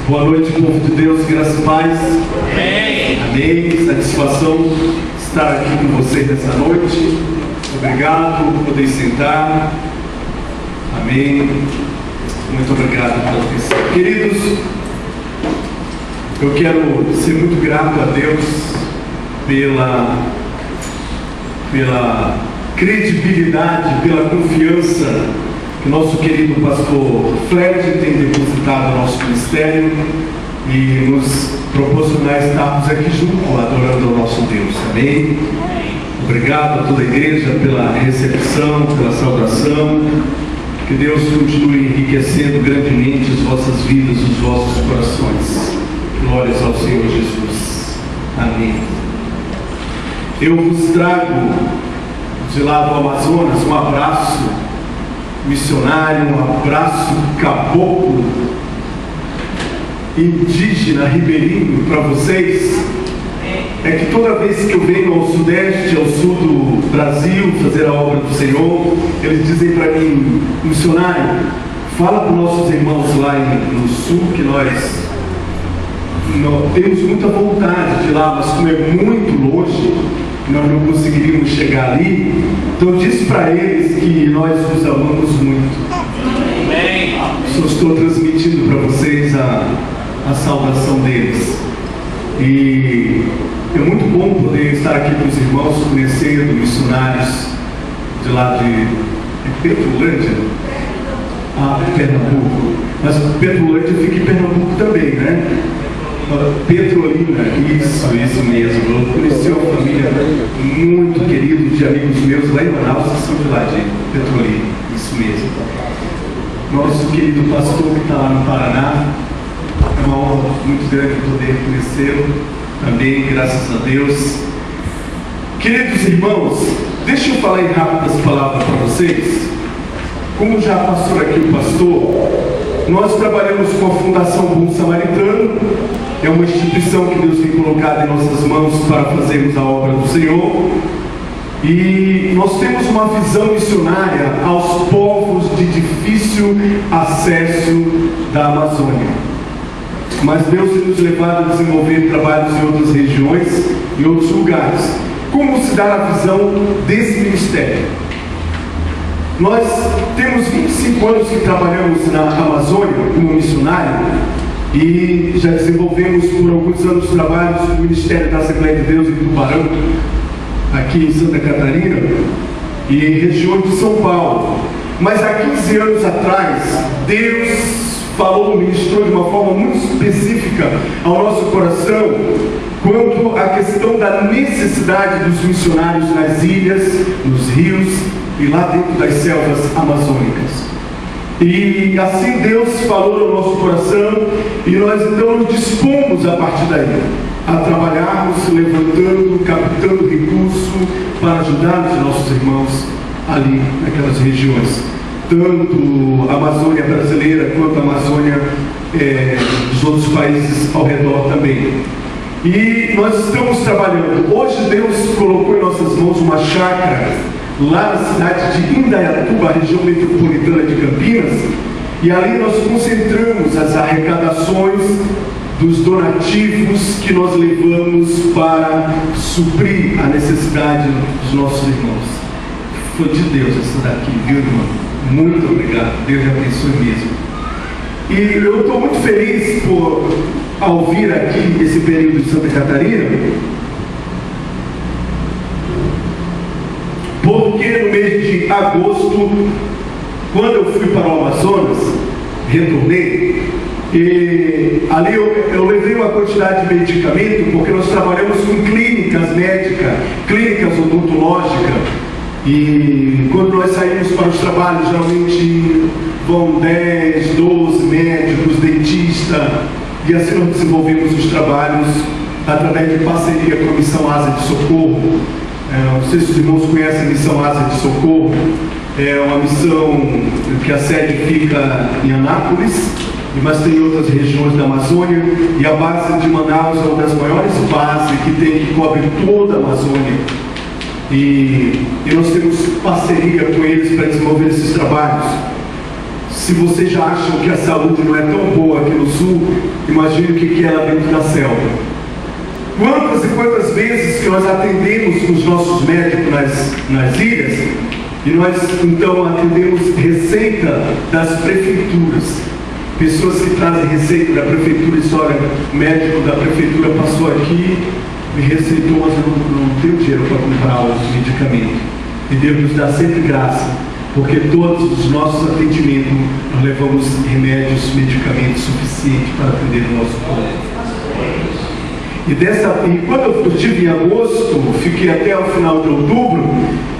Boa noite, povo de Deus, graças e paz. Amém. Amém. Satisfação estar aqui com vocês nessa noite. Obrigado por poder sentar. Amém. Muito obrigado pela atenção. Queridos, eu quero ser muito grato a Deus pela credibilidade, pela confiança que nosso querido pastor Fred tem depositado no nosso ministério e nos proporcionar estarmos aqui juntos, adorando ao nosso Deus. Amém? Obrigado a toda a igreja pela recepção, pela saudação. Que Deus continue enriquecendo grandemente as vossas vidas, os vossos corações. Glórias ao Senhor Jesus. Amém. Eu vos trago de lá do Amazonas um abraço missionário, um abraço caboclo, indígena, ribeirinho para vocês. É que toda vez que eu venho ao sudeste, ao sul do Brasil, fazer a obra do Senhor, eles dizem para mim: missionário, fala para os nossos irmãos lá no sul que nós temos muita vontade de ir lá, mas como é muito longe, nós não conseguiríamos chegar ali. Então diz para eles que nós os amamos muito. Amém. Só estou transmitindo para vocês a salvação deles. E é muito bom poder estar aqui com os irmãos, conhecendo missionários de lá de Petrolândia, Pernambuco. Mas Petrolândia fica em Pernambuco também, né? Petrolina, isso mesmo. Eu conheci uma família muito querida de amigos meus lá em Manaus, que são de lá de Petrolina, isso mesmo. Nosso querido pastor que está lá no Paraná, é uma honra muito grande poder conhecê-lo também, graças a Deus. Queridos irmãos, deixa eu falar em rápidas palavras para vocês. Como já passou aqui o pastor, nós trabalhamos com a Fundação Bom Samaritano. É uma instituição que Deus tem colocado em nossas mãos para fazermos a obra do Senhor. E nós temos uma visão missionária aos povos de difícil acesso da Amazônia. Mas Deus tem nos levado a desenvolver trabalhos em outras regiões, em outros lugares. Como se dá a visão desse ministério? Nós temos 25 anos que trabalhamos na Amazônia como missionário e já desenvolvemos por alguns anos trabalhos no Ministério da Assembleia de Deus em Tubarão, aqui em Santa Catarina e em regiões de São Paulo. Mas há 15 anos atrás, Deus falou, ministrou de uma forma muito específica ao nosso coração quanto à questão da necessidade dos missionários nas ilhas, nos rios e lá dentro das selvas amazônicas. E assim Deus falou no nosso coração e nós então nos dispomos a partir daí a trabalharmos, levantando, captando recurso para ajudar os nossos irmãos ali naquelas regiões, tanto a Amazônia brasileira quanto a Amazônia dos outros países ao redor também. E nós estamos trabalhando. Hoje Deus colocou em nossas mãos uma chácara lá na cidade de Indaiatuba, região metropolitana de Campinas, e ali nós concentramos as arrecadações dos donativos que nós levamos para suprir a necessidade dos nossos irmãos. Foi de Deus essa daqui, viu, irmão? Muito obrigado, Deus abençoe mesmo. E eu estou muito feliz ao vir aqui esse período de Santa Catarina, porque no mês de agosto, quando eu fui para o Amazonas, retornei, e ali eu levei uma quantidade de medicamento, porque nós trabalhamos com clínicas médicas, clínicas odontológicas, e quando nós saímos para os trabalhos, geralmente vão 10, 12 médicos, dentistas, e assim nós desenvolvemos os trabalhos através de parceria com a Missão Asa de Socorro. Não sei se os irmãos conhecem a Missão Asa de Socorro. É uma missão que a sede fica em Anápolis, mas tem outras regiões da Amazônia, e a base de Manaus é uma das maiores bases que cobre toda a Amazônia. E nós temos parceria com eles para desenvolver esses trabalhos. Se vocês já acham que a saúde não é tão boa aqui no sul, imagine o que é lá dentro da selva. Quantas e quantas vezes que nós atendemos os nossos médicos nas ilhas, e nós então atendemos receita das prefeituras. Pessoas que trazem receita da prefeitura e dizem: olha, o médico da prefeitura passou aqui, me receitou, mas eu não tenho dinheiro para comprar os medicamentos. E Deus nos dá sempre graça, porque todos os nossos atendimentos nós levamos remédios, medicamentos suficientes para atender o nosso povo. E quando eu estive em agosto, fiquei até o final de outubro,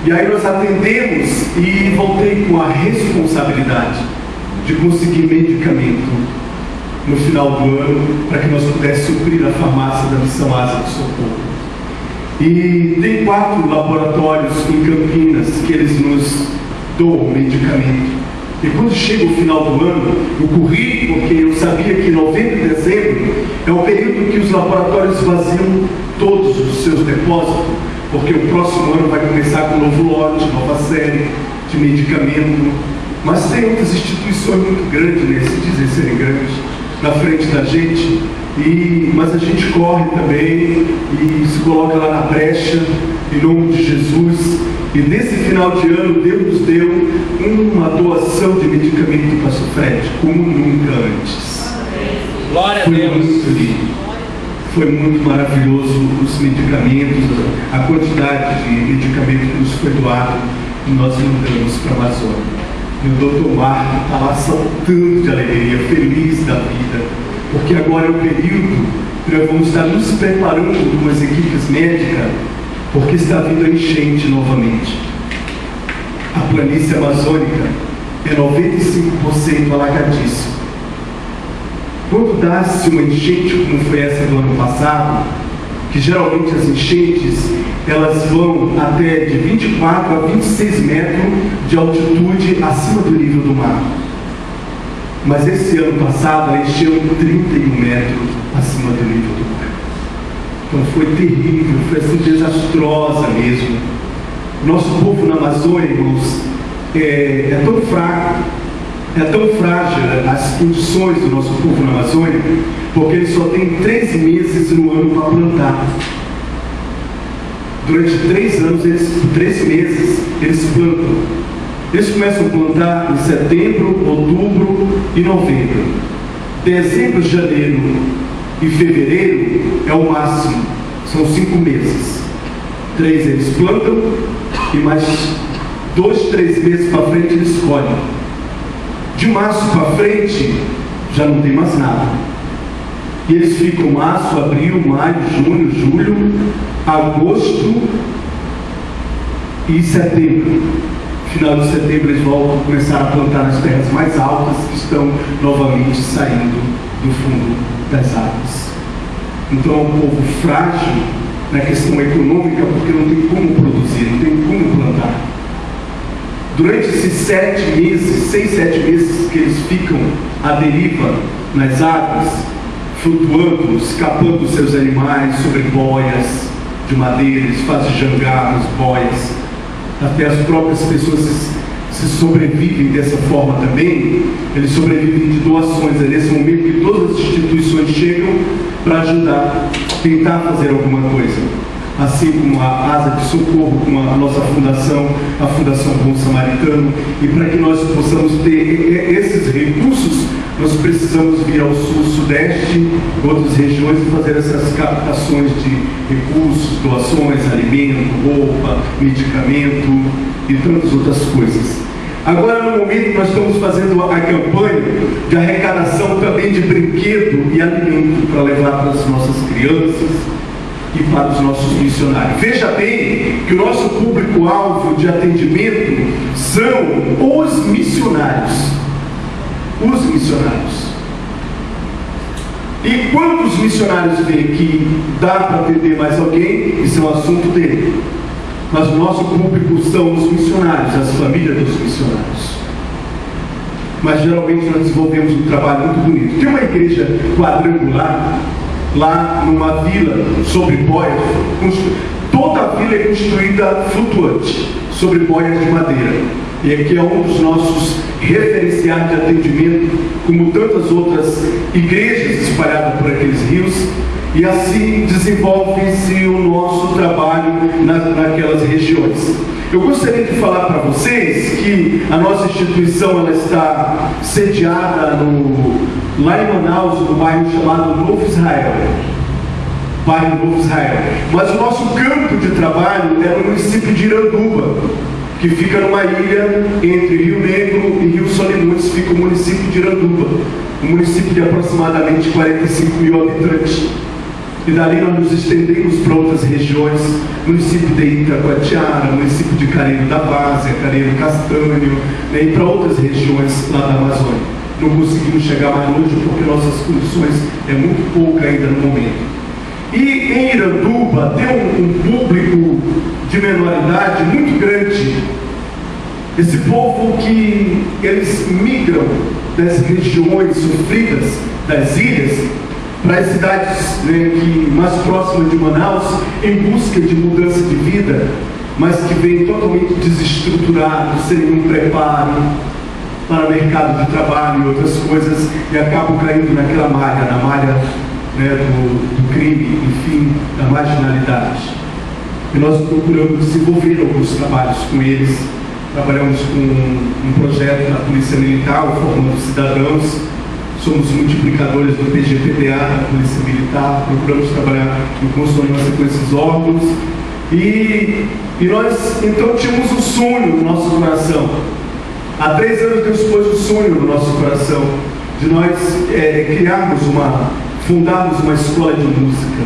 e aí nós atendemos e voltei com a responsabilidade de conseguir medicamento no final do ano, para que nós pudéssemos suprir a farmácia da Missão Asa do Socorro. E tem 4 laboratórios em Campinas que eles nos doam medicamento. E quando chega o final do ano, eu corri, porque eu sabia que novembro e dezembro é o período que os laboratórios vaziam todos os seus depósitos, porque o próximo ano vai começar com um novo lote, nova série de medicamento. Mas tem outras instituições muito grandes, né, se dizem serem grandes, na frente da gente, mas a gente corre também e se coloca lá na brecha, em nome de Jesus. E nesse final de ano, Deus nos deu uma doação de medicamento do Pastor Fred, como nunca antes. Glória a Foi Deus. muito lindo. Foi muito maravilhoso os medicamentos, a quantidade de medicamento que nos foi doado, e nós mandamos para a Amazônia. E o doutor Marco está lá saltando de alegria, feliz da vida, porque agora é o período que nós vamos estar nos preparando com as equipes médicas, porque está vindo a enchente novamente. A planície amazônica é 95% alagadiço. Quando dá-se uma enchente como foi essa do ano passado, que geralmente as enchentes elas vão até de 24 a 26 metros de altitude acima do nível do mar. Mas esse ano passado ela encheu 31 metros acima do nível do mar. Então foi terrível, foi assim desastrosa mesmo. Nosso povo na Amazônia, irmãos, é tão fraco, é tão frágil as condições do nosso povo na Amazônia, porque ele só tem 3 meses no ano para plantar. Durante 3 meses, eles plantam. Eles começam a plantar em setembro, outubro e novembro. Dezembro, janeiro e fevereiro é o máximo. São 5 meses. 3 eles plantam e mais 2, 3 meses para frente eles colhem. De março para frente já não tem mais nada. E eles ficam março, abril, maio, junho, julho, agosto e setembro. Final de setembro eles voltam a começar a plantar nas terras mais altas que estão novamente saindo do fundo das águas. Então é um povo frágil na questão econômica, porque não tem como produzir, não tem como plantar. Durante esses 7 meses, 6, 7 meses que eles ficam à deriva nas águas, flutuando, escapando dos seus animais sobre boias de madeira, eles fazem jangar nas boias, até as próprias pessoas se sobrevivem dessa forma também. Eles sobrevivem de doações. É nesse momento que todas as instituições chegam para ajudar, tentar fazer alguma coisa. Assim como a Asa de Socorro, como a nossa fundação, a Fundação Bom Samaritano. E para que nós possamos ter esses recursos, nós precisamos vir ao sul, sudeste, outras regiões e fazer essas captações de recursos, doações, alimento, roupa, medicamento e tantas outras coisas. Agora, no momento, nós estamos fazendo a campanha de arrecadação também de brinquedo e alimento para levar para as nossas crianças e para os nossos missionários. Veja bem que o nosso público-alvo de atendimento são os missionários. Os missionários. E quantos missionários vêm aqui, dá para atender mais alguém, isso é um assunto dele. Mas o nosso público são os missionários, as famílias dos missionários. Mas geralmente nós desenvolvemos um trabalho muito bonito. Tem uma igreja quadrangular lá numa vila sobre boias. Toda a vila é construída flutuante, sobre boias de madeira. E aqui é um dos nossos referenciar de atendimento, como tantas outras igrejas espalhadas por aqueles rios, e assim desenvolve-se o nosso trabalho naquelas regiões. Eu gostaria de falar para vocês que a nossa instituição ela está sediada lá em Manaus, no bairro chamado Novo Israel. Bairro Novo Israel. Mas o nosso campo de trabalho é no município de Iranduba, que fica numa ilha entre Rio Negro e Rio Solimões, fica o município de Iranduba, um município de aproximadamente 45 mil habitantes. E dali nós nos estendemos para outras regiões, município de Itacoatiara, município de Careiro da Várzea, Careiro Castanho, e para outras regiões lá da Amazônia. Não conseguimos chegar mais longe porque nossas condições é muito pouca ainda no momento. E em Iranduba tem um público de menor idade muito grande. Esse povo que eles migram das regiões sofridas, das ilhas, para as cidades mais próximas de Manaus, em busca de mudança de vida, mas que vêm totalmente desestruturados, sem nenhum preparo para o mercado de trabalho e outras coisas, e acabam caindo naquela malha, na malha do crime, enfim, da marginalidade. E nós procuramos desenvolver alguns trabalhos com eles. Trabalhamos com um projeto na Polícia Militar, formando cidadãos. Somos multiplicadores do PGPDA, da Polícia Militar. Procuramos trabalhar em consonância com esses órgãos. E nós, então, tínhamos um sonho no nosso coração. Há 3 anos Deus pôs um sonho no nosso coração de nós fundarmos uma escola de música.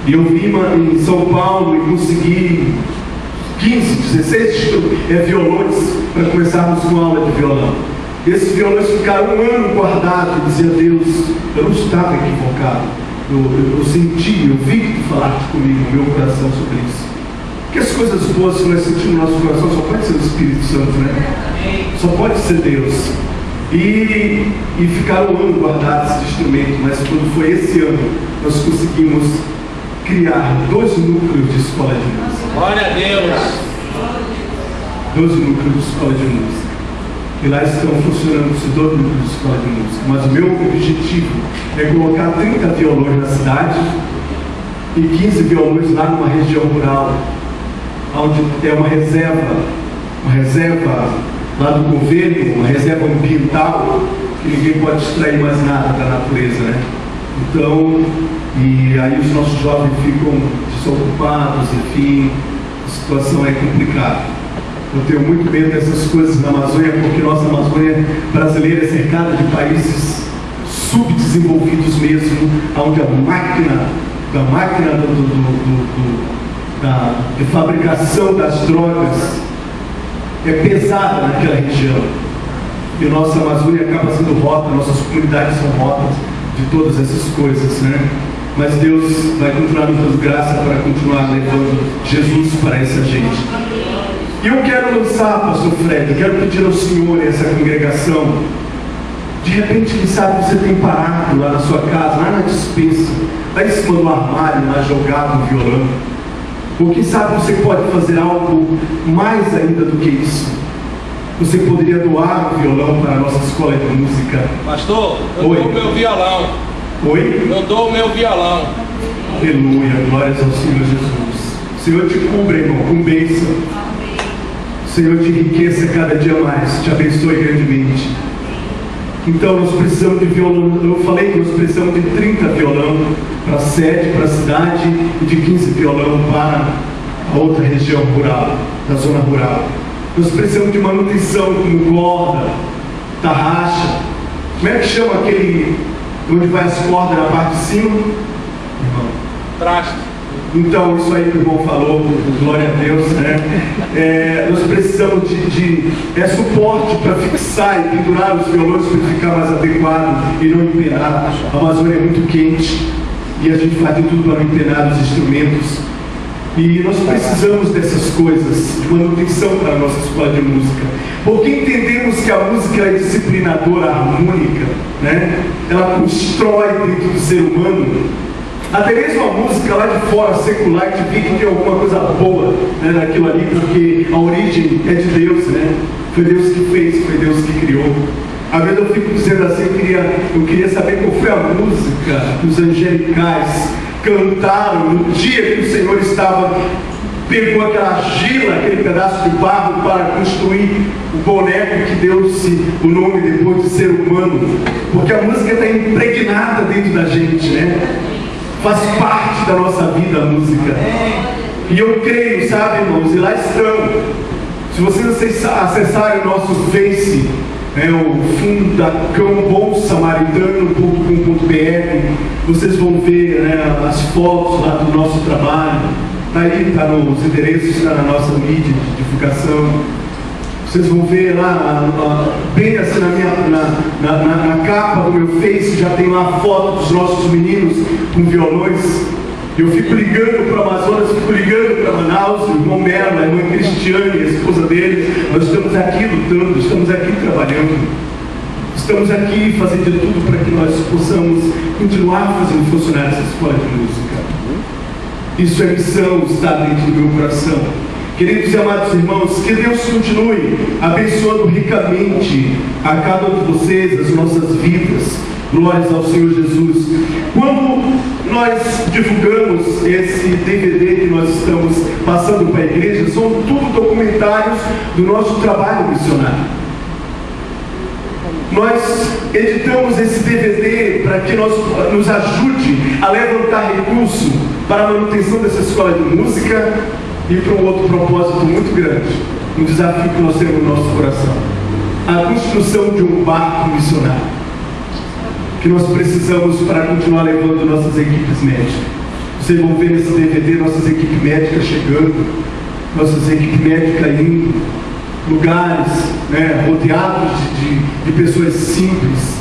E eu vim em São Paulo e consegui 15, 16 violões para começarmos com aula de violão. Esses violões ficaram 1 ano guardados e dizia: Deus, eu não estava equivocado. Eu senti, eu vi que tu falaste comigo no meu coração sobre isso. Porque as coisas boas que nós sentimos no nosso coração só pode ser o Espírito Santo, né? Só pode ser Deus. E ficaram 1 ano guardados esse instrumento, mas quando foi esse ano, nós conseguimos criar 2 núcleos de escola de música. Glória a Deus! 2 núcleos de escola de música. E lá estão funcionando esses 2 núcleos de escola de música. Mas o meu objetivo é colocar 30 violões na cidade e 15 violões lá numa região rural, onde é uma reserva lá do governo, uma reserva ambiental, que ninguém pode extrair mais nada da natureza, né? Então, e aí os nossos jovens ficam desocupados, enfim, a situação é complicada. Eu tenho muito medo dessas coisas na Amazônia, porque nossa Amazônia brasileira é cercada de países subdesenvolvidos mesmo, onde a máquina de fabricação das drogas é pesada naquela região. E nossa Amazônia acaba sendo rota, nossas comunidades são rotas de todas essas coisas, né? Mas Deus vai continuar nos dando graça para continuar levando Jesus para essa gente. E eu quero lançar, pastor Fred, eu quero pedir ao Senhor e essa congregação, de repente, quem sabe você tem parado lá na sua casa, lá na despensa, lá em cima do armário, lá jogado no violão. Ou quem sabe você pode fazer algo mais ainda do que isso. Você poderia doar o violão para a nossa escola de música. Pastor, eu dou o meu violão. Oi? Eu dou o meu violão. Aleluia, glórias ao Senhor Jesus. O Senhor te cubra, irmão, com bênção. O Senhor te enriqueça cada dia mais, te abençoe grandemente. Então nós precisamos de violão. Eu falei que nós precisamos de 30 violão para a sede, para a cidade, e de 15 violão para a outra região rural, da zona rural. Nós precisamos de manutenção, como corda, tarraxa. Como é que chama aquele onde vai as cordas na parte de cima? Irmão. Traste. Então, isso aí que o irmão falou, glória a Deus, né? Nós precisamos de suporte para fixar e pendurar os violões para ficar mais adequado e não empenar. A Amazônia é muito quente e a gente faz de tudo para não empenar os instrumentos. E nós precisamos dessas coisas, de manutenção para a nossa escola de música. Porque entendemos que a música é disciplinadora, harmônica, né? Ela constrói dentro do ser humano. Até mesmo a música lá de fora, secular, que vê que tem alguma coisa boa, né, naquilo ali, porque a origem é de Deus, né? Foi Deus que fez, foi Deus que criou. Às vezes eu fico dizendo assim, eu queria saber qual foi a música que os angelicais cantaram no dia que o Senhor pegou aquela argila, aquele pedaço de barro para construir o boneco que deu-se o nome depois de ser humano. Porque a música está impregnada dentro da gente, né? Faz parte da nossa vida a música. E eu creio, sabe, irmãos, e lá estão. Se vocês acessarem o nosso Face, o fundacãobonsamaritano.com.br, vocês vão ver, né, as fotos lá do nosso trabalho. Está aí, está nos endereços, está na nossa mídia de divulgação. Vocês vão ver lá, bem assim na capa do meu Face, já tem lá a foto dos nossos meninos com violões. Eu fico ligando para o Amazonas, fico ligando para Manaus, o irmão Melo, a irmã Cristiane, a esposa dele. Nós estamos aqui lutando, estamos aqui trabalhando. Estamos aqui fazendo de tudo para que nós possamos continuar fazendo funcionar essa escola de música. Isso é missão, está dentro do meu coração. Queridos e amados irmãos, que Deus continue abençoando ricamente a cada um de vocês, as nossas vidas. Glórias ao Senhor Jesus. Quando nós divulgamos esse DVD que nós estamos passando para a igreja, são tudo documentários do nosso trabalho missionário. Nós editamos esse DVD para que nos ajude a levantar recurso para a manutenção dessa escola de música e para um outro propósito muito grande, um desafio que nós temos no nosso coração: a construção de um barco missionário que nós precisamos para continuar levando nossas equipes médicas. Vocês vão ver nesse DVD nossas equipes médicas chegando, nossas equipes médicas indo lugares, né, rodeados de pessoas simples,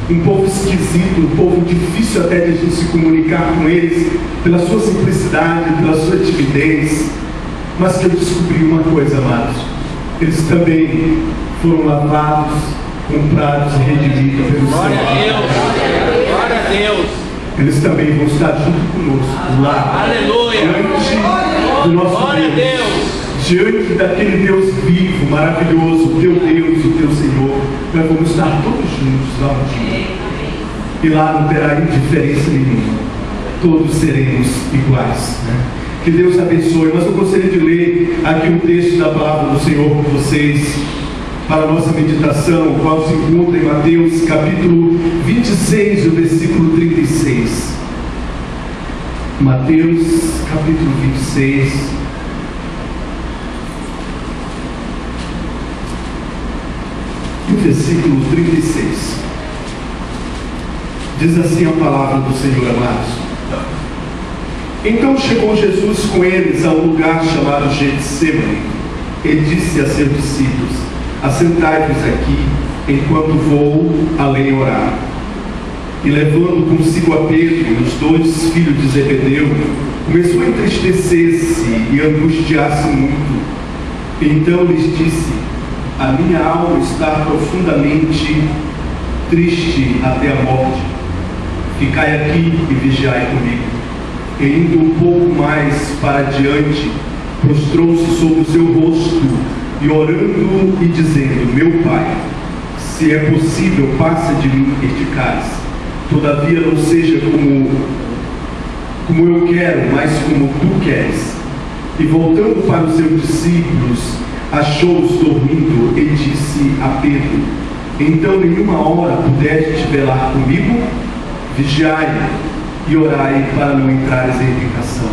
um povo esquisito, um povo difícil até de a gente se comunicar com eles, pela sua simplicidade, pela sua timidez. Mas que eu descobri uma coisa, amados: eles também foram lavados, comprados e redimidos pelo Senhor. Glória a Deus! Glória a Deus! Eles também vão estar junto conosco lá. Aleluia! Diante do nosso Glória a Deus! Diante daquele Deus vivo, maravilhoso, o teu Deus, o teu Senhor, nós vamos estar todos juntos lá um dia. E lá não terá indiferença nenhuma. Todos seremos iguais, né? Que Deus abençoe. Mas eu gostaria de ler aqui um texto da palavra do Senhor com vocês, para a nossa meditação, o qual se encontra em Mateus capítulo 26, o versículo 36. Mateus capítulo 26, o versículo 36. Diz assim a palavra do Senhor, amados: Então chegou Jesus com eles a um lugar chamado Getsemane, e disse a seus discípulos: Assentai-vos aqui, enquanto vou além orar. E levando consigo a Pedro e os dois filhos de Zebedeu, começou a entristecer-se e angustiar-se muito. Então lhes disse: A minha alma está profundamente triste até a morte. Ficai aqui e vigiai comigo. E indo um pouco mais para diante, prostrou-se sobre o seu rosto e orando e dizendo: Meu Pai, se é possível, passa de mim este cálice. Todavia não seja como eu quero, mas como tu queres. E voltando para os seus discípulos, achou-os dormindo e disse a Pedro: Então nenhuma hora pudeste velar comigo? Vigiai e orai para não entrares em tentação.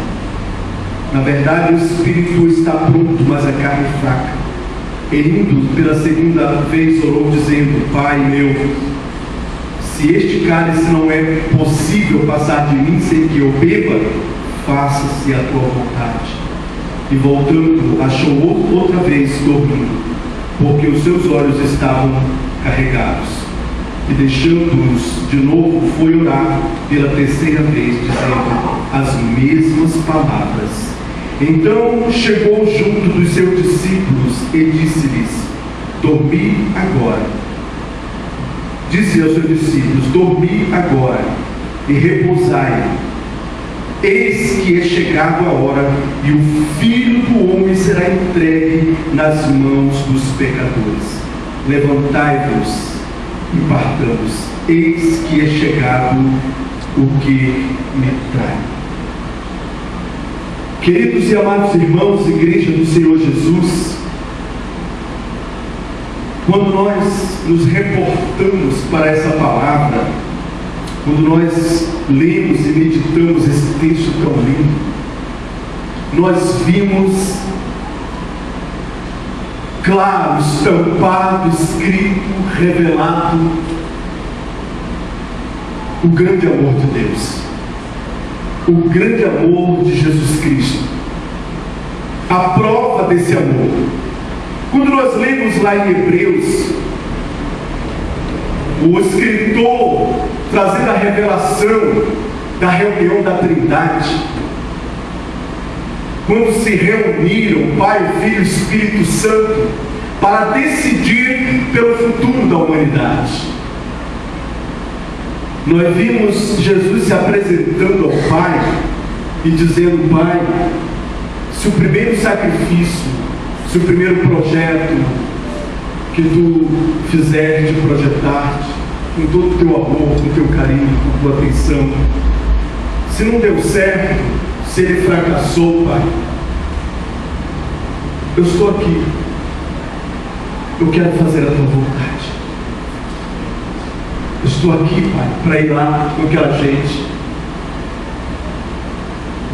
Na verdade, o espírito está pronto, mas a carne fraca. E indo pela segunda vez orou, dizendo: Pai meu, se este cálice não é possível passar de mim sem que eu beba, faça-se a tua vontade. E voltando, achou outra vez dormindo, porque os seus olhos estavam carregados. E deixando-os de novo, foi orar pela terceira vez, dizendo as mesmas palavras. Então chegou junto dos seus discípulos e disse-lhes: Dormi agora. Disse aos seus discípulos: Dormi agora e repousai. eis que é chegado a hora, e o Filho do Homem será entregue nas mãos dos pecadores. Levantai-vos e partamos, eis que é chegado o que me trai. Queridos e amados irmãos, igreja do Senhor Jesus, quando nós nos reportamos para essa palavra, quando nós lemos e meditamos esse texto tão lindo, nós vimos claro, estampado, escrito, revelado o grande amor de Deus, o grande amor de Jesus Cristo, a prova desse amor. Quando nós lemos lá em Hebreus, o escritor trazendo a revelação da reunião da Trindade, quando se reuniram Pai, Filho e Espírito Santo para decidir pelo futuro da humanidade, nós vimos Jesus se apresentando ao Pai e dizendo: Pai, se o primeiro sacrifício, se o primeiro projeto que tu fizeste, projetaste, com todo o teu amor, com o teu carinho, com a tua atenção, se não deu certo, se ele fracassou, Pai, eu estou aqui, eu quero fazer a tua vontade. Eu estou aqui, Pai, para ir lá com aquela gente,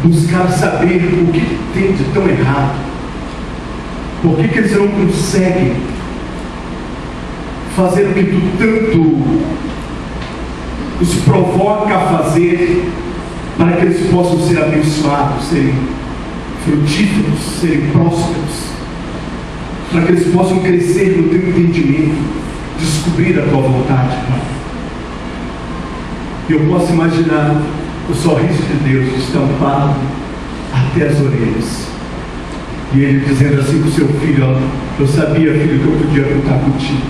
buscar saber o que tem de tão errado, por que eles não conseguem fazer o que tu tanto os provoca a fazer, para que eles possam ser abençoados, serem frutíferos, serem prósperos, para que eles possam crescer no teu entendimento, descobrir a tua vontade, Pai. E eu posso imaginar o sorriso de Deus estampado até as orelhas, e ele dizendo assim para o seu filho: ó, eu sabia, filho, que eu podia contar contigo,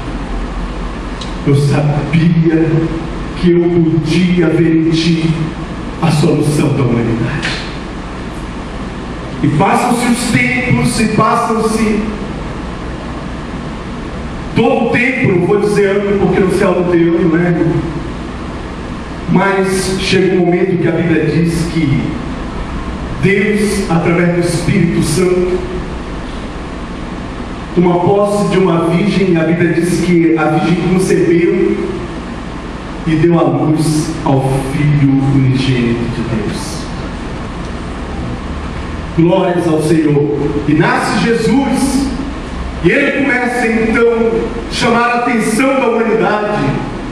eu sabia que eu podia ver em ti a solução da humanidade. E passam-se os tempos, e passam-se todo o tempo, não vou dizer ano, porque no céu não tem ano, né? Mas chega um momento que a Bíblia diz que Deus, através do Espírito Santo, toma posse de uma virgem, e a Bíblia diz que a virgem concebeu e deu à luz ao Filho unigênito de Deus. Glórias ao Senhor. E nasce Jesus, e ele começa então a chamar a atenção da humanidade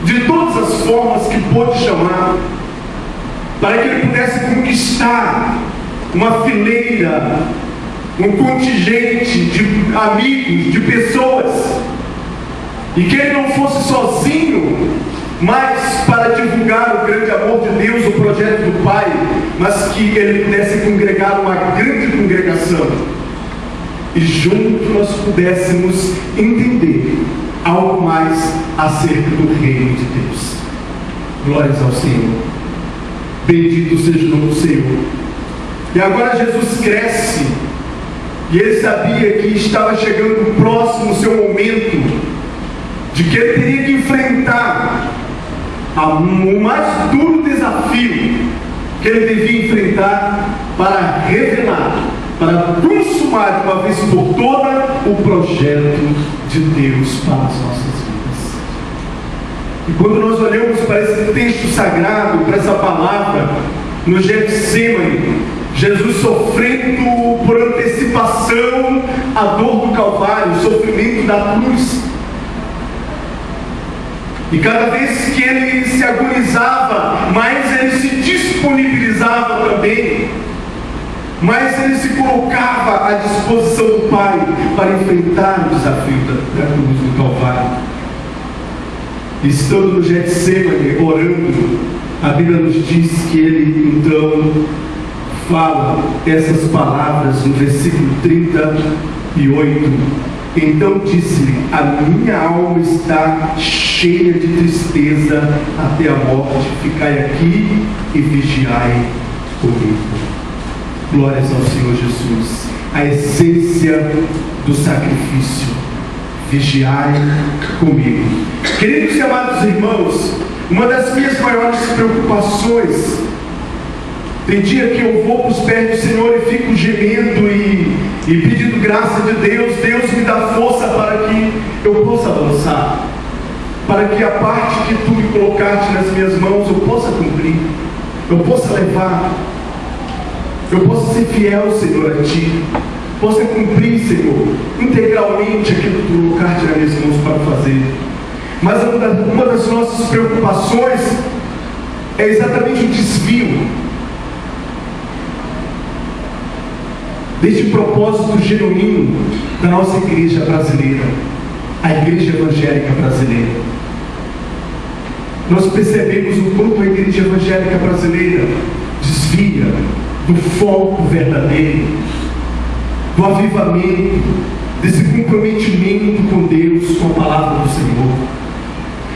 de todas as formas que pôde chamar, para que ele pudesse conquistar uma fileira, um contingente de amigos, de pessoas, e que ele não fosse sozinho, mas para divulgar o grande amor de Deus, o projeto do Pai, mas que ele pudesse congregar uma grande congregação, e juntos nós pudéssemos entender algo mais acerca do reino de Deus. Glórias ao Senhor. Bendito seja o nome do Senhor. E agora Jesus cresce, e ele sabia que estava chegando próximo o seu momento, de que ele teria que enfrentar o mais duro desafio que ele devia enfrentar para revelar, para consumar de uma vez por toda o projeto de Deus para as nossas vidas. E quando nós olhamos para esse texto sagrado, para essa palavra, no Getsêmani, Jesus sofrendo por antecipação a dor do Calvário, o sofrimento da cruz. E cada vez que ele se agonizava, mais ele se disponibilizava também, mais ele se colocava à disposição do Pai para enfrentar o desafio da cruz do Calvário. Estando no Getsêmani, orando, a Bíblia nos diz que ele então fala essas palavras no versículo 38. Então disse-lhe: a minha alma está cheia de tristeza até a morte, ficai aqui e vigiai comigo. Glórias ao Senhor Jesus. A essência do sacrifício. Vigiai comigo. Queridos e amados irmãos, uma das minhas maiores preocupações, tem dia que eu vou para os pés do Senhor e fico gemendo e pedindo graça de Deus. Deus me dá força para que eu possa avançar, para que a parte que Tu me colocaste nas minhas mãos eu possa cumprir, eu possa levar, eu possa ser fiel, Senhor, a Ti, possa cumprir, Senhor, integralmente aquilo que Tu colocaste nas minhas mãos para fazer. Mas uma das nossas preocupações é exatamente o desvio deste propósito genuíno da nossa igreja brasileira, a igreja evangélica brasileira. Nós percebemos o quanto a igreja evangélica brasileira desvia do foco verdadeiro, do avivamento, desse comprometimento com Deus, com a palavra do Senhor.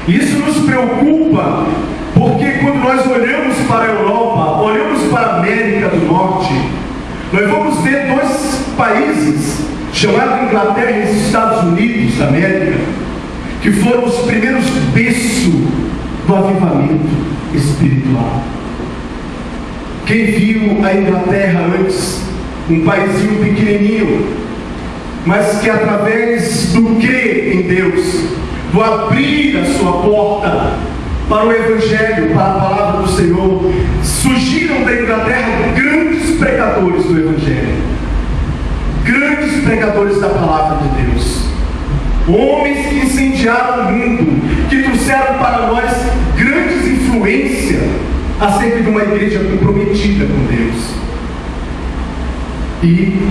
E isso nos preocupa, porque quando nós olhamos para a Europa, olhamos para a América do Norte, nós vamos ver dois países, chamados Inglaterra e Estados Unidos da América, que foram os primeiros berços do avivamento espiritual. Quem viu a Inglaterra antes, um paísinho pequenininho, mas que através do crer em Deus, do abrir a sua porta para o Evangelho, para a palavra do Senhor, surgiram da Inglaterra grandes pregadores do Evangelho, grandes pregadores da palavra de Deus, homens que incendiaram o mundo, que trouxeram para nós grandes influências acerca de uma igreja comprometida com Deus. E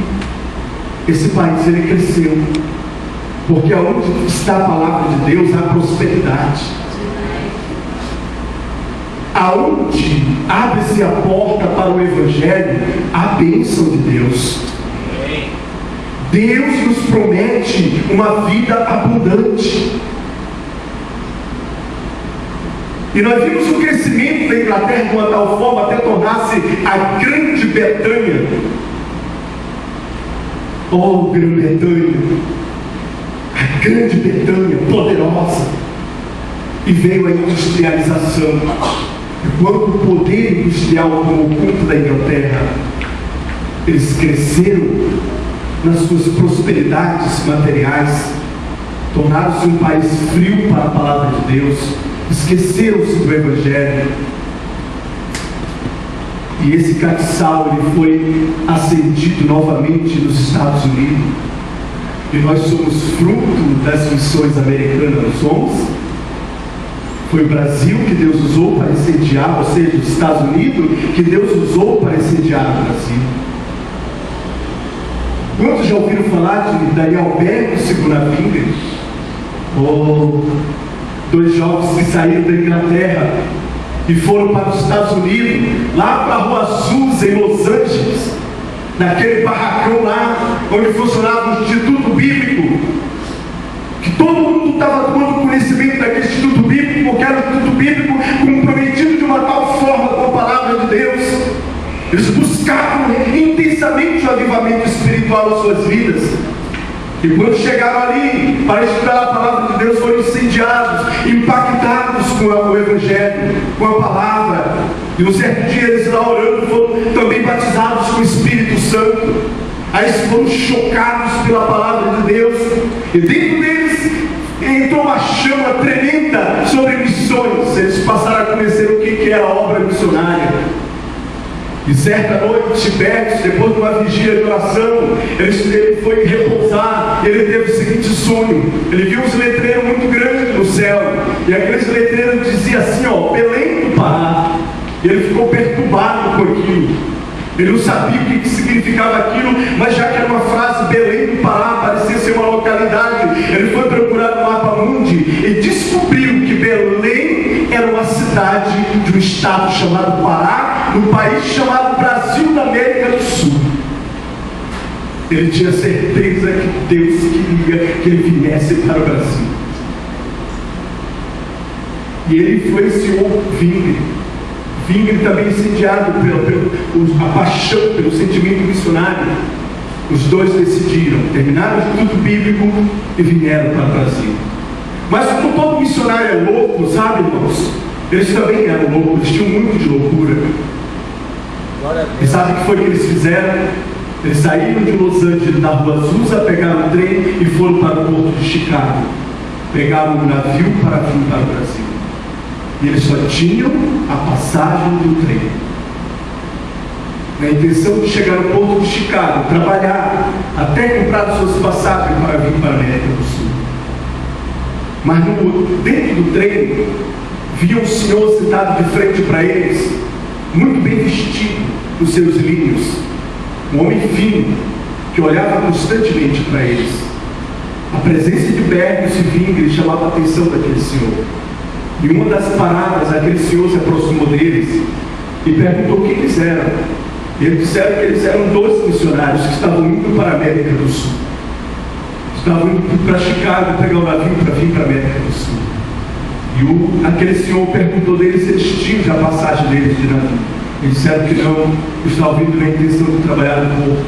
esse país, ele cresceu, porque onde está a palavra de Deus, há prosperidade. Aonde abre-se a porta para o Evangelho, a bênção de Deus. Deus nos promete uma vida abundante. E nós vimos o crescimento da Inglaterra de uma tal forma até tornar-se a grande Betânia. Oh, Grã-Bretanha, a grande Betânia, poderosa. E veio a industrialização. E quando o poder industrial tomou conta da Inglaterra, eles cresceram nas suas prosperidades materiais, tornaram-se um país frio para a palavra de Deus, esqueceram-se do Evangelho. E esse castiçal, ele foi acendido novamente nos Estados Unidos. E nós somos fruto das missões americanas, não somos? Foi o Brasil que Deus usou para incendiar, ou seja, os Estados Unidos que Deus usou para incendiar o Brasil. Quantos já ouviram falar de Daniel Berg, segunda vinda? Dois jovens que saíram da Inglaterra e foram para os Estados Unidos, lá para a Rua Azusa, em Los Angeles, naquele barracão lá, onde funcionava o Instituto Bíblico, que todo mundo estava tomando conhecimento daquele Instituto Bíblico, porque era um Instituto Bíblico comprometido de uma tal forma com a palavra de Deus. Eles buscavam intensamente o avivamento espiritual nas suas vidas. E quando chegaram ali para estudar a palavra de Deus, foram incendiados, impactados com o Evangelho, com a palavra. E um certo dia eles lá orando foram também batizados com o Espírito Santo. Aí eles foram chocados pela palavra de Deus. E dentro deles entrou uma chama tremenda sobre missões. Eles passaram a conhecer o que era a obra missionária. E certa noite, Beto, depois de uma vigília de oração, ele foi repousar. Ele teve o seguinte sonho: ele viu uns letreiros muito grandes no céu, e aqueles letreiros diziam assim, Belém do Pará. E ele ficou perturbado com aquilo. Ele não sabia o que significava aquilo, mas já que era uma frase, Belém do Pará, parecia ser uma localidade, ele foi procurar no mapa mundi e descobriu que Belém era uma cidade de um estado chamado Pará, no país chamado Brasil da América do Sul. Ele tinha certeza que Deus queria que ele viesse para o Brasil. E ele influenciou Vingre também incendiado pela paixão, pelo sentimento missionário. Os dois decidiram, terminaram o estudo bíblico e vieram para o Brasil. Mas como todo missionário é louco, sabe, irmãos? Eles também eram loucos, eles tinham muito de loucura. E sabe o que foi que eles fizeram? Eles saíram de Los Angeles, da Rua Azusa, pegaram o trem e foram para o porto de Chicago. Pegaram um navio para vir para o Brasil. E eles só tinham a passagem do trem. Na intenção de chegar ao porto de Chicago, trabalhar, até comprar suas passagens para vir para a América do Sul. Mas dentro do trem, via um senhor sentado de frente para eles, muito bem vestido nos seus linhos, um homem fino, que olhava constantemente para eles. A presença de Bergos e Vingre chamava a atenção daquele senhor. E uma das paradas, aquele senhor se aproximou deles e perguntou quem eles eram. Eles disseram que eles eram 12 missionários que estavam indo para a América do Sul. Estavam indo para Chicago pegar o navio para vir para a América do Sul. E aquele senhor perguntou deles se eles tinham já a passagem deles de navio. Eles disseram que não, estavam vindo na intenção de trabalhar no porto.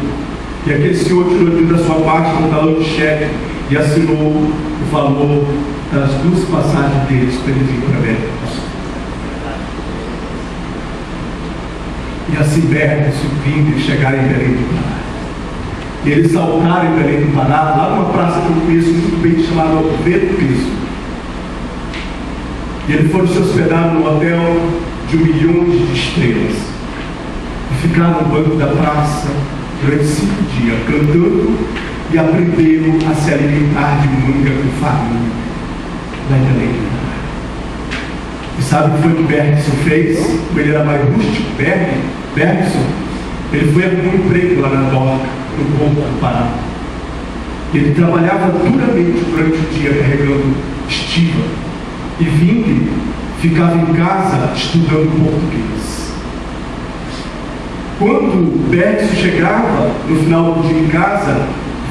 E aquele senhor tirou da sua parte um talão de cheque e assinou o valor das 2 passagens deles para eles irem para a América do Sul. E assim Bergos e Vingre chegaram em Belém do Pará. E eles saltaram em Belém do Pará, lá numa praça que eu conheço muito bem, chamada Alto Cristo. E eles foram se hospedar num hotel de 1 milhão de estrelas. E ficaram no banco da praça durante 5 dias, cantando e aprenderam a se alimentar de manga com farinha, lá em Belém do Pará. E sabe o que foi que Bergson fez? Ele era mais rústico, Bergson. Ele foi arrumar um emprego lá na doca, no Porto do Pará. Ele trabalhava duramente durante o dia carregando estiva. E Vingre ficava em casa estudando português. Quando Bergson chegava no final do dia em casa,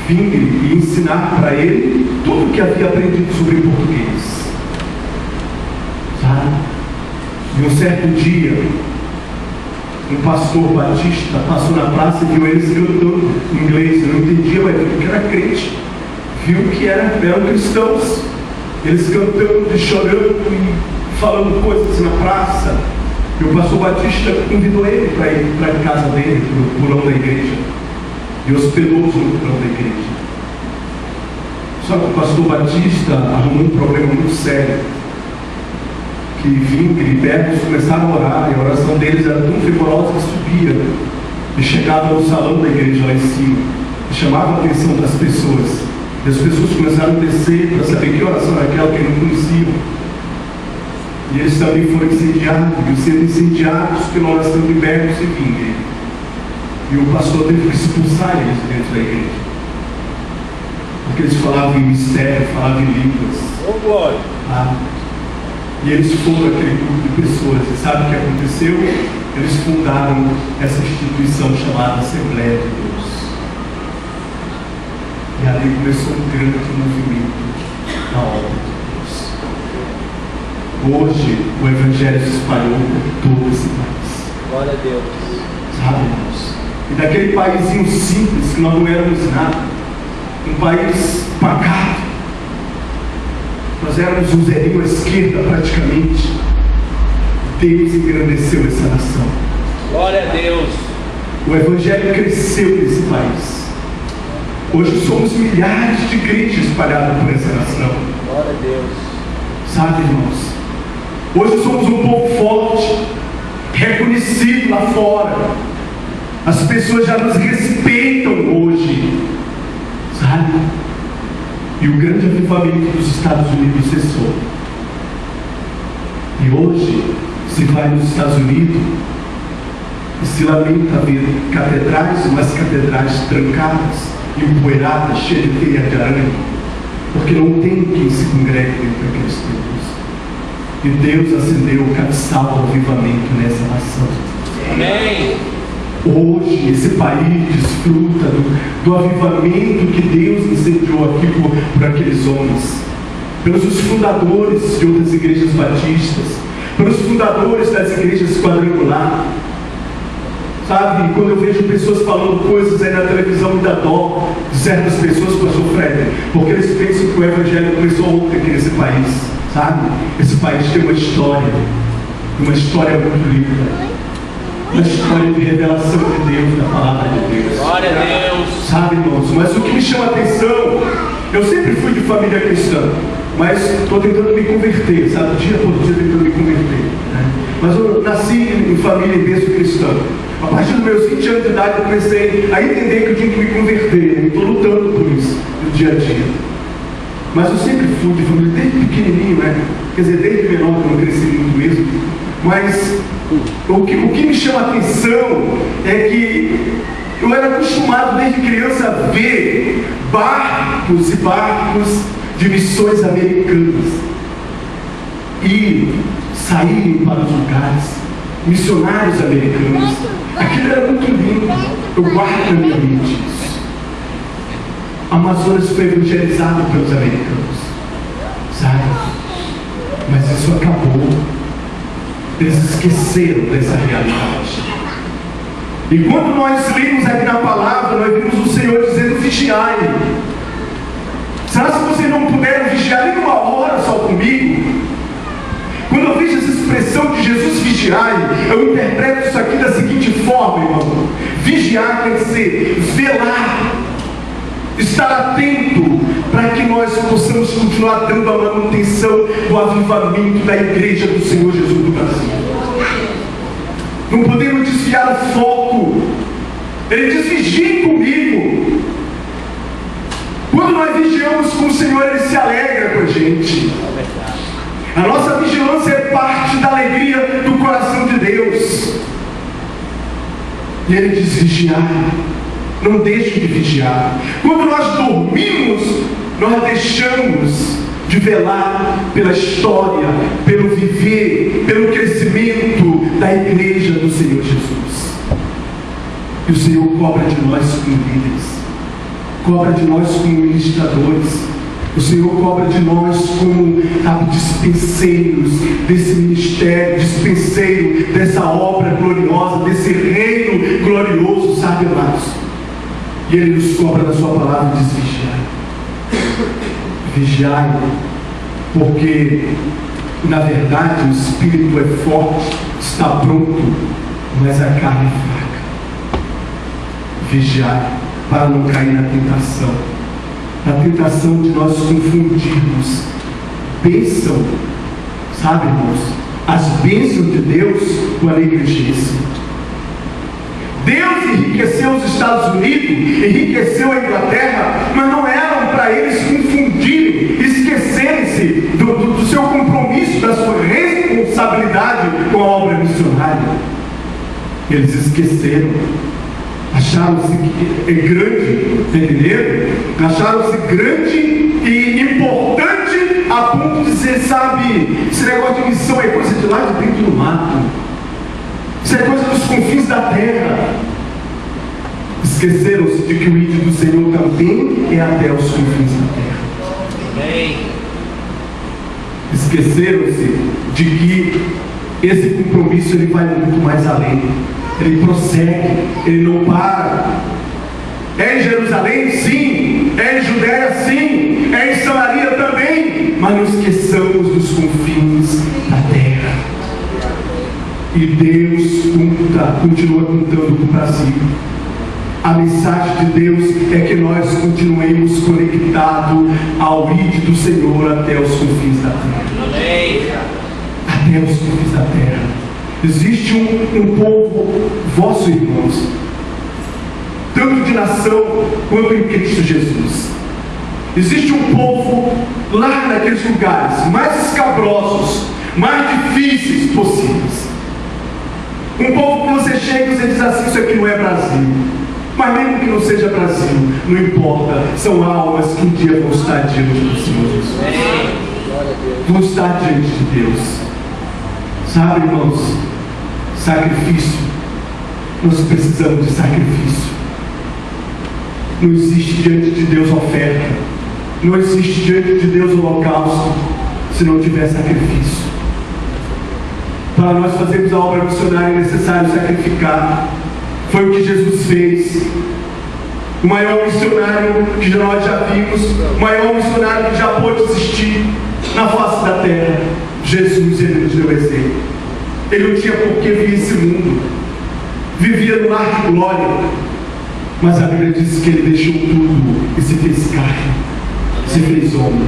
Vingre ia ensinar para ele tudo o que havia aprendido sobre português. Sabe? E um certo dia, um pastor batista passou na praça e viu eles cantando em inglês. Eu não entendia, mas viu que era crente. Viu que eram cristãos. Eles cantando e chorando e falando coisas na praça. E o pastor batista convidou ele para ir para a casa dele, para o porão da igreja. E hospedou-os no porão da igreja. Só que o pastor batista arrumou um problema muito sério. Que Vingre e Bergos começaram a orar, e a oração deles era tão fervorosa que subia e chegava no salão da igreja lá em cima e chamava a atenção das pessoas. E as pessoas começaram a descer para saber que oração era aquela que eles não conheciam. E eles também foram incendiados, e sendo incendiados pela oração de Bergos e Vingre. E o pastor teve que expulsar eles dentro da igreja, porque eles falavam em mistério, falavam em línguas. Oh, glória! E eles foram aquele grupo de pessoas. E sabe o que aconteceu? Eles fundaram essa instituição chamada Assembleia de Deus. E ali começou um grande movimento na obra de Deus. Hoje o Evangelho se espalhou por todo esse país. Glória a Deus. Sabe, irmãos? E daquele paísinho simples que nós não éramos nada, um país pacato, nós éramos um zerinho à esquerda praticamente. Deus engrandeceu essa nação. Glória a Deus. O Evangelho cresceu nesse país. Hoje somos milhares de igrejas espalhadas por essa nação. Glória a Deus. Sabe, irmãos? Hoje somos um povo forte, reconhecido lá fora. As pessoas já nos respeitam hoje. Sabe? E o grande avivamento dos Estados Unidos cessou. E hoje, se vai nos Estados Unidos e se lamenta ver catedrais, umas catedrais trancadas, empoeiradas, cheias de teia de aranha, porque não tem quem se congregue dentro daqueles templos. E Deus acendeu o cabeçal do avivamento nessa nação. Amém. Hoje esse país desfruta do avivamento que Deus incendiou aqui por aqueles homens, pelos fundadores de outras igrejas batistas, pelos fundadores das igrejas quadrangular. Sabe, quando eu vejo pessoas falando coisas aí na televisão, me dá dó de certas pessoas, pastor Fred, porque eles pensam que o evangelho começou ontem aqui nesse país, sabe? Esse país tem uma história muito linda, uma história de revelação de Deus, da palavra de Deus. Glória a Deus. Sabe, irmãos, mas o que me chama a atenção, eu sempre fui de família cristã, mas estou tentando me converter, sabe? Dia por dia tentando me converter, né? Mas eu nasci em família e berço cristã. A partir dos meus 20 anos de idade eu comecei a entender que eu tinha que me converter, né? Estou lutando por isso no dia a dia. Mas eu sempre fui de família, desde pequenininho, né? Quer dizer, desde menor que eu não cresci muito mesmo. Mas o que me chama a atenção é que eu era acostumado desde criança a ver barcos e barcos de missões americanas e saírem para os lugares, missionários americanos. Aquilo era muito lindo, eu guardo na minha mente isso. A Amazonas foi evangelizado pelos americanos, sabe? Mas isso acabou. Eles esqueceram dessa realidade. E quando nós lemos aqui na palavra, nós vimos o Senhor dizendo: vigiai. Será se vocês não puderam vigiar nem uma hora só comigo? Quando eu vejo essa expressão de Jesus vigiai, eu interpreto isso aqui da seguinte forma, irmão: vigiar quer dizer velar, estar atento, para que nós possamos continuar dando a manutenção do avivamento da igreja do Senhor Jesus do Brasil. Não podemos desviar o foco. Ele diz: vigiem comigo. Quando nós vigiamos com o Senhor, Ele se alegra com a gente. A nossa vigilância é parte da alegria do coração de Deus. E Ele diz: vigiar. Não deixe de vigiar. Quando nós dormimos, nós deixamos de velar pela história, pelo viver, pelo crescimento da igreja do Senhor Jesus. E o Senhor cobra de nós como líderes, cobra de nós como ministradores. O Senhor cobra de nós como dispenseiros desse ministério, dispenseiro dessa obra gloriosa, desse reino glorioso, sabe, amados? E Ele nos cobra na sua palavra e diz: vigiai. Vigiai, porque na verdade o espírito é forte, está pronto, mas a carne é fraca. Vigiai para não cair na tentação de nós confundirmos bênção, sabe, irmãos, as bênçãos de Deus com a negligência. Deus enriqueceu os Estados Unidos, enriqueceu a Inglaterra, mas não eram para eles confundirem, esquecerem-se do seu compromisso, da sua responsabilidade com a obra missionária. Eles esqueceram, acharam-se grande, entenderam? Acharam-se grande e importante a ponto de dizer: sabe, esse negócio de missão é coisa de lá de dentro do mato. Isso é coisa dos confins da terra. Esqueceram-se de que o ídolo do Senhor também é até os confins da terra. Amém. Esqueceram-se de que esse compromisso ele vai muito mais além. Ele prossegue, ele não para. É em Jerusalém? Sim. É em Judéia? Sim. É em Samaria também. Mas não esqueçamos dos confins da terra. E Deus continua contando com o Brasil. A mensagem de Deus é que nós continuemos conectados ao ídolo do Senhor até os confins da terra. Amém. Até os confins da terra. Existe um povo, vossos irmãos, tanto de nação quanto em Cristo Jesus. Existe um povo lá naqueles lugares mais escabrosos, mais difíceis possíveis. Um povo que você chega e você diz assim: isso aqui não é Brasil. Mas mesmo que não seja Brasil, não importa, são almas que um dia vão estar diante do Senhor Jesus. Vão estar diante de Deus. Sabe, irmãos, sacrifício, nós precisamos de sacrifício. Não existe diante de Deus oferta, não existe diante de Deus holocausto se não tiver sacrifício. Para nós fazermos a obra missionária é necessário sacrificar. Foi o que Jesus fez. O maior missionário que nós já vimos, o maior missionário que já pôde existir na face da terra, Jesus, ele nos deu exemplo. Ele não tinha por que vir esse mundo, vivia no lar de glória, mas a Bíblia diz que ele deixou tudo e se fez carne, se fez homem.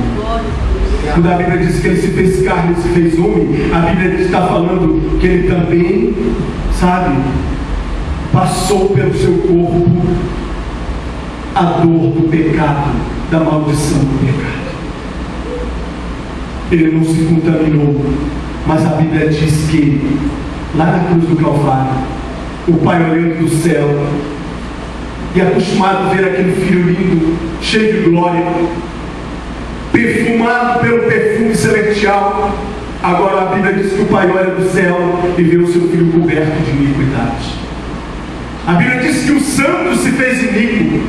Quando a Bíblia diz que ele se fez carne e se fez homem, a Bíblia está falando que ele também, sabe, passou pelo seu corpo a dor do pecado, da maldição do pecado. Ele não se contaminou, mas a Bíblia diz que lá na cruz do Calvário, o Pai olhando do céu e acostumado a ver aquele filho lindo, cheio de glória, perfumado pelo perfume celestial, agora a Bíblia diz que o Pai olha do céu e vê o seu filho coberto de iniquidade. A Bíblia diz que o santo se fez iníquo.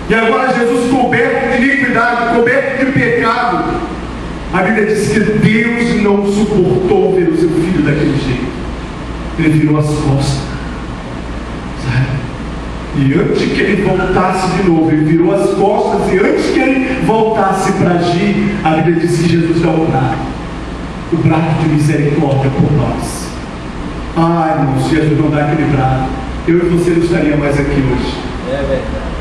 E agora Jesus coberto de iniquidade, coberto de pecado. A Bíblia diz que Deus não suportou ver o seu filho daquele jeito. Ele virou as costas, sabe? E antes que ele voltasse de novo, ele virou as costas. E antes que ele voltasse para agir, a Bíblia diz que Jesus dá o braço de misericórdia por nós. Ai, irmãos, se Jesus não dá aquele braço, eu e você não estaria mais aqui hoje. É verdade.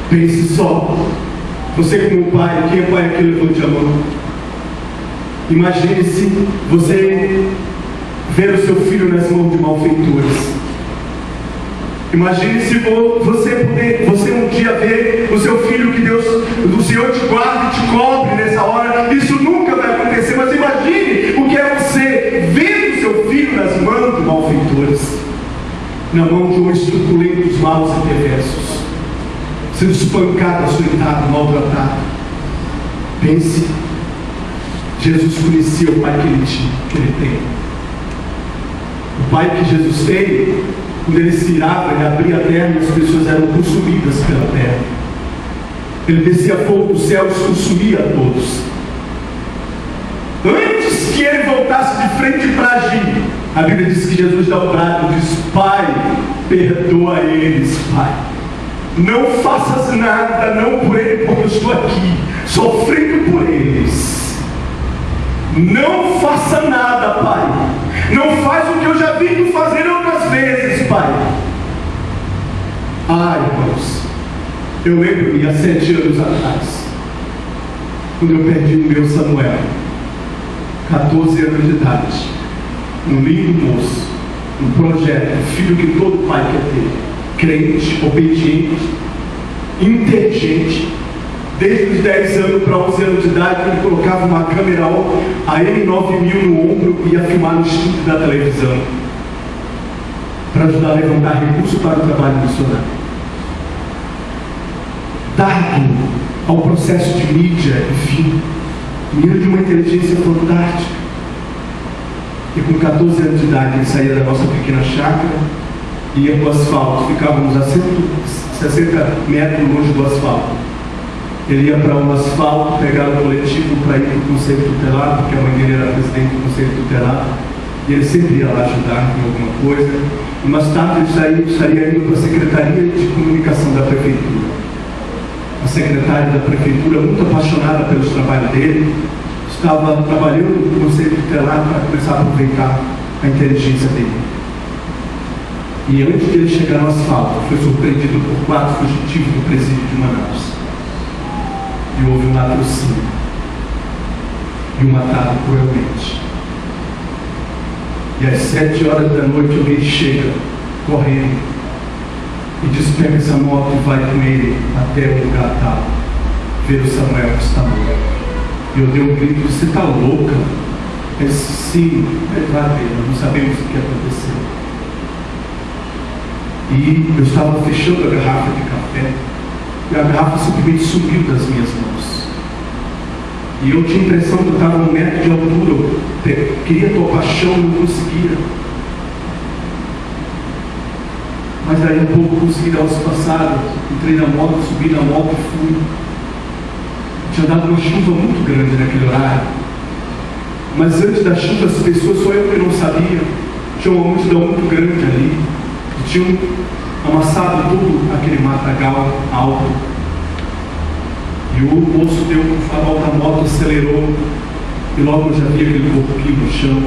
Pense só, você como pai, quem é pai aqui levante a mão. Imagine-se você ver o seu filho nas mãos de malfeitores. Imagine-se você um dia ver o seu filho, que Deus, o Senhor te guarde e te cobre nessa hora. Isso nunca vai acontecer, mas imagine o que é você ver o seu filho nas mãos de malfeitores, na mão de homens truculentos, maus e perversos, sendo espancado, açoitado, maltratado. Pense, Jesus conhecia o Pai que ele tem. O Pai que Jesus tem, quando ele se irava, ele abria a terra e as pessoas eram consumidas pela terra. Ele descia fogo do céu e consumia a todos. Antes que ele voltasse de frente para agir, a Bíblia diz que Jesus dá o brado e diz: Pai, perdoa eles, Pai. Não faças nada, não por ele, porque eu estou aqui, sofrendo por eles. Não faça nada, Pai. Não faz o que eu já vi tu fazer outras vezes, Pai. Ai, irmãos, eu lembro-me há 7 anos atrás, quando eu perdi o meu Samuel, 14 anos de idade, um lindo moço, um projeto, um filho que todo pai quer ter, crente, obediente, inteligente. Desde os 10 anos para 11 anos de idade, ele colocava uma câmera a M9000 no ombro e ia filmar no estúdio da televisão, para ajudar a levantar recursos para o trabalho missionário. Dado ao processo de mídia, enfim, menino de uma inteligência fantástica. E com 14 anos de idade, ele saía da nossa pequena chácara, ia para o asfalto, ficávamos a 60 metros longe do asfalto. Ele ia para um asfalto, pegar o coletivo para ir para o Conselho Tutelar, porque a mãe dele era presidente do Conselho Tutelar, e ele sempre ia lá ajudar em alguma coisa. E mais tarde ele estaria indo para a Secretaria de Comunicação da Prefeitura. A secretária da Prefeitura, muito apaixonada pelos trabalhos dele, estava trabalhando no Conselho Tutelar para começar a aproveitar a inteligência dele. E antes de ele chegar no asfalto, foi surpreendido por 4 fugitivos do presídio de Manaus. E houve um latrocínio e o mataram cruelmente. E às 7 horas da noite alguém chega correndo e diz: pega essa moto e vai com ele até o lugar tal, ver o Samuel que está morto. E eu dei um grito: você está louca? Ele disse: sim, vai ver, nós não sabemos o que aconteceu. E eu estava fechando a garrafa de café e a garrafa simplesmente sumiu das minhas mãos. E eu tinha a impressão que eu estava a 1 metro de altura. Eu queria tocar chão e não conseguia. Mas daí a pouco consegui dar os passados. Entrei na moto, subi na moto e fui. Tinha dado uma chuva muito grande naquele horário. Mas antes da chuva, as pessoas, só eu que não sabia, tinha uma multidão muito grande ali, que tinham amassado todo aquele matagal alto. E o moço deu um farol da moto, acelerou, e logo eu já vi aquele corpinho no chão,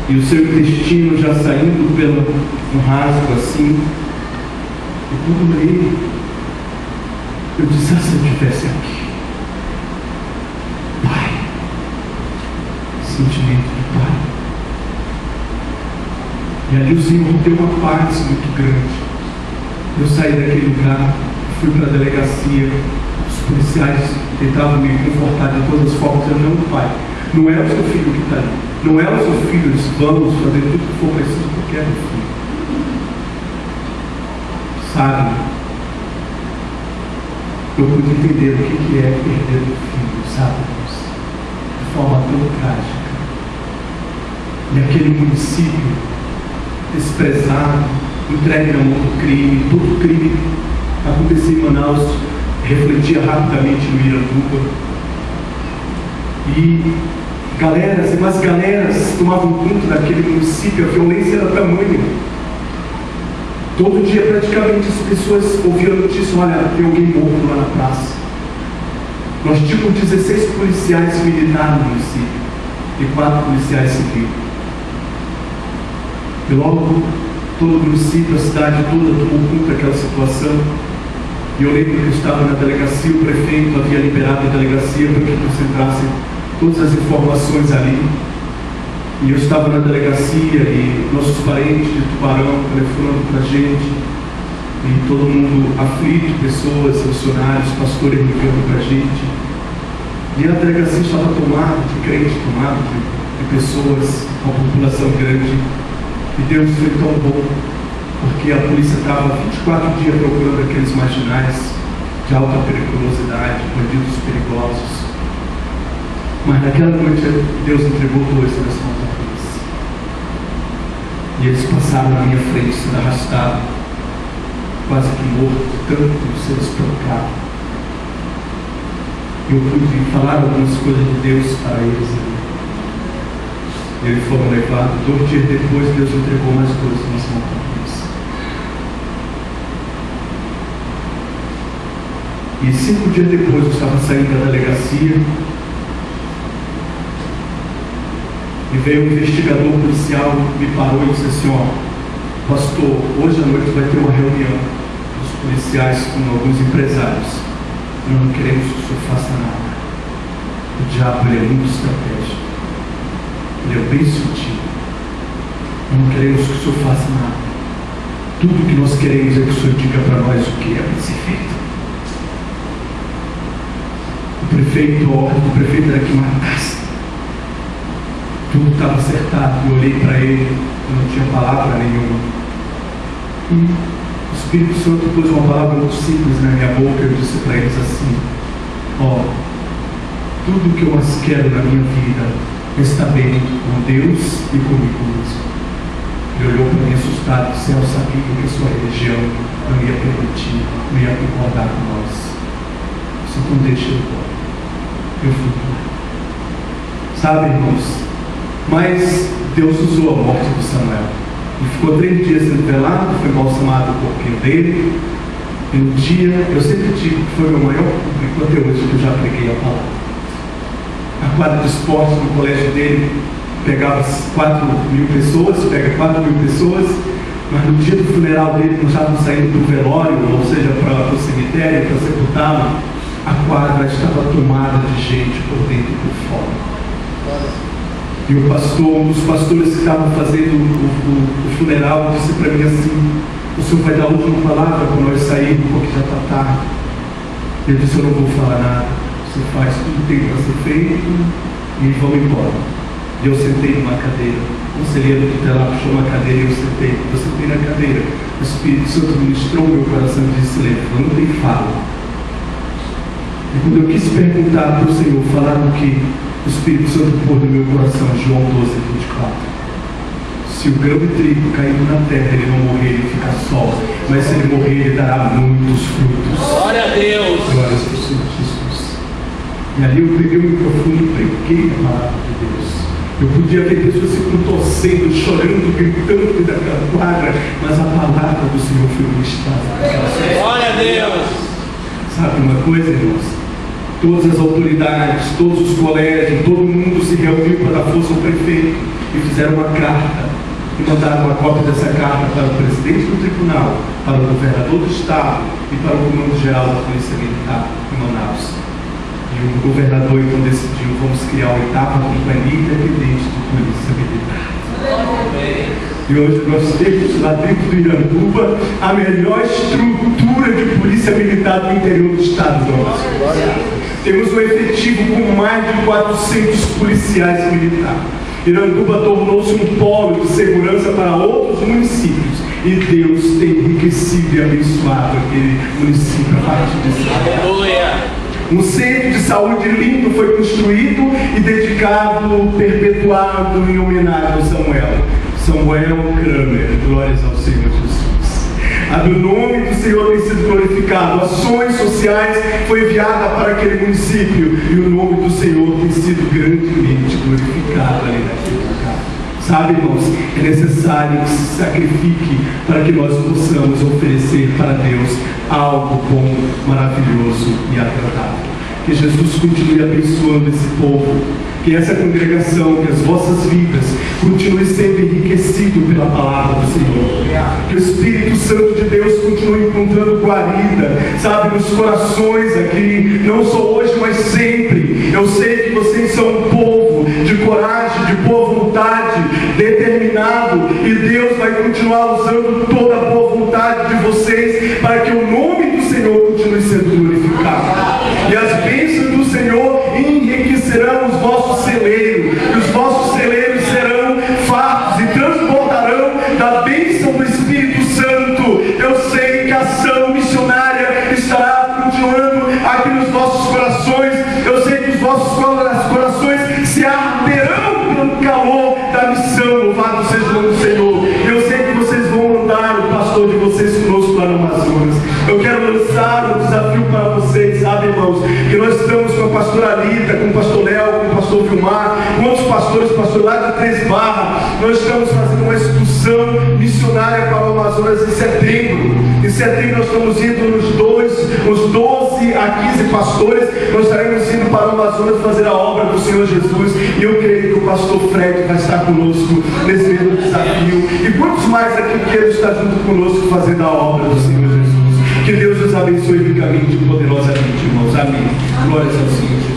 e o seu intestino já saindo pelo um rasgo assim. E quando ele, eu disse: se eu estivesse aqui, Pai, sentimento de Pai. E ali o Senhor deu uma paz muito grande. Eu saí daquele lugar, fui para a delegacia, os policiais tentavam me confortar de todas as formas. Eu: não, Pai, não é o seu filho que está ali, não é o seu filho, eles vamos fazer tudo que for preciso porque é o filho. Sabe, eu pude entender o que é perder um filho, sabe, de forma tão trágica. E aquele município desprezado, entregue na mão do crime, todo crime acontecia em Manaus, refletia rapidamente no Iranduba. E galeras e mais galeras tomavam conta daquele município, a violência era tamanha. Todo dia praticamente as pessoas ouviam a notícia: olha, tem alguém morto lá na praça. Nós tínhamos 16 policiais militares no município e 4 policiais civis. E logo todo o município, a cidade toda tomou conta daquela situação. E eu lembro que eu estava na delegacia, o prefeito havia liberado a delegacia para que concentrassem todas as informações ali. E eu estava na delegacia e nossos parentes de Tubarão telefonando para a gente, e todo mundo aflito, pessoas, funcionários, pastores ligando para a gente. E a delegacia estava tomada de crentes, tomada de pessoas, uma população grande. E Deus foi tão bom, porque a polícia estava 24 dias procurando aqueles marginais de alta periculosidade, bandidos perigosos. Mas naquela noite Deus entregou 2 nas mãos da polícia. E eles passaram na minha frente, sendo arrastados, quase que morto, tanto ser espancado. Eu pude falar algumas coisas de Deus para eles. Eles foram levados. 2 dias depois, Deus entregou mais 2 nas mãos da polícia. E 5 dias depois, eu estava saindo da delegacia, e veio um investigador policial, me parou e disse assim: ó, pastor, hoje à noite vai ter uma reunião dos policiais com alguns empresários. Nós não queremos que o senhor faça nada. O diabo, ele é muito estratégico. Ele é bem sutil. Nós não queremos que o senhor faça nada. Tudo que nós queremos é que o senhor diga para nós o que é para ser feito. A ordem do prefeito era que matasse. Tudo estava acertado. Eu olhei para ele, eu não tinha palavra nenhuma. E o Espírito Santo pôs uma palavra muito simples na minha boca. Eu disse para eles assim: ó, tudo que eu mais quero na minha vida é estar bem com Deus e comigo mesmo. Ele olhou para mim assustado e disse: eu sabia que a sua religião não ia permitir, não ia concordar com nós. Só não deixa eu embora. Eu fui embora. Sabe, irmãos? Mas Deus usou a morte de Samuel. Ele ficou 3 dias sendo velado, foi embalsamado o corpinho dele. E um dia, eu sempre digo que foi o meu maior público até hoje que eu já preguei a palavra. A quadra de esporte no colégio dele pegava 4.000 pessoas, pega 4.000 pessoas, mas no dia do funeral dele, quando estavam saindo do velório, ou seja, para o cemitério, para sepultá-lo, a quadra estava tomada de gente por dentro e por fora. E o pastor, um dos pastores que estavam fazendo o funeral, disse para mim assim: o senhor vai dar a última palavra para nós sairmos, porque já está tarde. Eu disse: eu não vou falar nada, você faz tudo que tem para ser feito e vamos embora. E eu sentei numa cadeira, o conselheiro tutelar puxou uma cadeira e eu sentei na cadeira. O Espírito Santo ministrou meu coração e disse: levanta e fala. E quando eu quis perguntar para o Senhor, falar o que o Espírito Santo pôs no meu coração, João 12:24. Se o grão de trigo caído na terra, ele não morrer, ele fica só. Mas se ele morrer, ele dará muitos frutos. Glória a Deus. Glória ao Senhor Jesus. E ali eu peguei o microfone e preguei a palavra de Deus. Eu podia ver pessoas se contorcendo, chorando, gritando daquela quadra, mas a palavra do Senhor foi ministrada. Glória a Deus. Sabe uma coisa, irmãos? Todas as autoridades, todos os colégios, todo mundo se reuniu para dar força ao prefeito e fizeram uma carta e mandaram uma cópia dessa carta para o presidente do tribunal, para o governador do estado e para o comando-geral da Polícia Militar em Manaus. E o governador então decidiu: vamos criar a 8ª Companhia Independente de Polícia Militar. E hoje nós temos lá dentro do Iranduba a melhor estrutura de polícia militar do interior do estado nosso. Temos um efetivo com mais de 400 policiais militares. Iranduba tornou-se um polo de segurança para outros municípios. E Deus tem enriquecido e abençoado aquele município a partir desse momento. Aleluia. Um centro de saúde lindo foi construído e dedicado, perpetuado em homenagem ao Samuel Kramer. Glórias ao Senhor Jesus. O nome do Senhor tem sido glorificado. Ações sociais foi enviada para aquele município e o nome do Senhor tem sido grandemente glorificado ali naquele lugar. Sabe, irmãos, é necessário que se sacrifique para que nós possamos oferecer para Deus algo bom, maravilhoso e agradável. Que Jesus continue abençoando esse povo, que essa congregação, que as vossas vidas continuem sendo enriquecidas pela palavra do Senhor. Que o Espírito Santo de Deus continue encontrando guarida, sabe, nos corações aqui, não só hoje, mas sempre. Eu sei que vocês são um povo de coragem, de boa vontade, determinado, e Deus vai continuar usando toda a boa vontade de vocês para que o nome do Senhor continue sendo glorificado. E as bênçãos do Senhor enriquecerão os vossos celeiros, e os vossos celeiros serão fartos e transbordarão da bênção do Espírito Santo. Eu sei que a ação missionária estará continuando aqui nos vossos corações. Eu sei que os vossos corações se arderão pelo calor da missão. Louvado seja o nome do Senhor. Eu sei que vocês vão mandar o pastor de vocês conosco lá no Amazonas. Eu quero lançar um desafio para vocês, sabe, irmãos? Que nós estamos com a pastora Alita, com o pastor Léo, com o pastor Vilmar, com outros pastores, pastor lá de Três Barras. Nós estamos fazendo uma excursão missionária para o Amazonas em setembro. Em setembro nós estamos indo uns 12 a 15 pastores. Nós estaremos indo para o Amazonas fazer a obra do Senhor Jesus. E eu creio que o pastor Fred vai estar conosco nesse mesmo desafio. E quantos mais aqui queiram estar junto conosco fazendo a obra do Senhor Jesus? Que Deus nos abençoe ricamente e poderosamente, irmãos. Amém. Glórias ao Senhor.